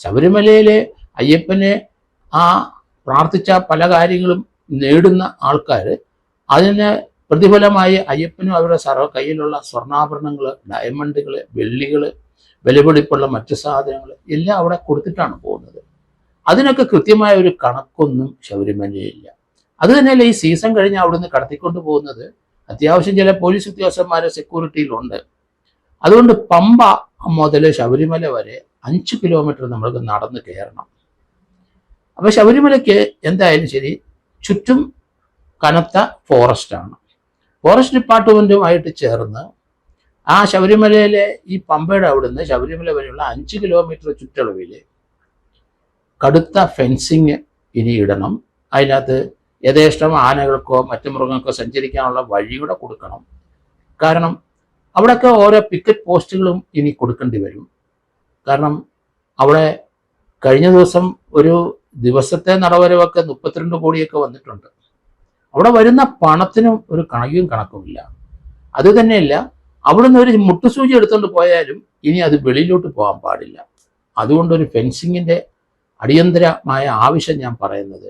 ശബരിമലയിലെ അയ്യപ്പനെ ആ പ്രാർത്ഥിച്ച പല കാര്യങ്ങളും നേടുന്ന ആൾക്കാർ അതിന് പ്രതിഫലമായി അയ്യപ്പനും അവരുടെ കയ്യിലുള്ള സ്വർണ്ണാഭരണങ്ങൾ, ഡയമണ്ടുകൾ, വെള്ളികൾ, വിലപിടിപ്പുള്ള മറ്റു സാധനങ്ങൾ എല്ലാം അവിടെ കൊടുത്തിട്ടാണ് പോകുന്നത്. അതിനൊക്കെ കൃത്യമായ ഒരു കണക്കൊന്നും ശബരിമലയിലില്ല. അത് തന്നെയല്ല ഈ സീസൺ കഴിഞ്ഞ് അവിടുന്ന് കടത്തിക്കൊണ്ട് പോകുന്നത് അത്യാവശ്യം ചില പോലീസ് ഉദ്യോഗസ്ഥന്മാരെ സെക്യൂരിറ്റിയിലുണ്ട്. അതുകൊണ്ട് പമ്പ മുതൽ ശബരിമല വരെ 5 കിലോമീറ്റർ നമ്മൾക്ക് നടന്ന് കയറണം. അപ്പൊ ശബരിമലയ്ക്ക് എന്തായാലും ശരി ചുറ്റും കനത്ത ഫോറസ്റ്റാണ്. ഫോറസ്റ്റ് ഡിപ്പാർട്ട്മെന്റുമായിട്ട് ചേർന്ന് ആ ശബരിമലയിലെ ഈ പമ്പയുടെ അവിടുന്ന് ശബരിമല വരെയുള്ള 5 കിലോമീറ്റർ ചുറ്റളവിൽ കടുത്ത ഫെൻസിങ് ഇനി ഇടണം. അതിനകത്ത് യഥേഷ്ടം ആനകൾക്കോ മറ്റു മൃഗങ്ങൾക്കോ സഞ്ചരിക്കാനുള്ള വഴിയൂടെ കൊടുക്കണം. കാരണം അവിടെയൊക്കെ ഓരോ പിക്കറ്റ് പോസ്റ്റുകളും ഇനി കൊടുക്കേണ്ടി വരും. കാരണം അവിടെ കഴിഞ്ഞ ദിവസം ഒരു ദിവസത്തെ നടവരവൊക്കെ 32 കോടിയൊക്കെ വന്നിട്ടുണ്ട്. അവിടെ വരുന്ന പണത്തിനും ഒരു കണക്കുമില്ല. അത് തന്നെയല്ല, അവിടുന്ന് ഒരു മുട്ടുസൂചി എടുത്തുകൊണ്ട് പോയാലും ഇനി അത് വെളിയിലോട്ട് പോകാൻ പാടില്ല. അതുകൊണ്ടൊരു ഫെൻസിങ്ങിൻ്റെ അടിയന്തരമായ ആവശ്യം ഞാൻ പറയുന്നത്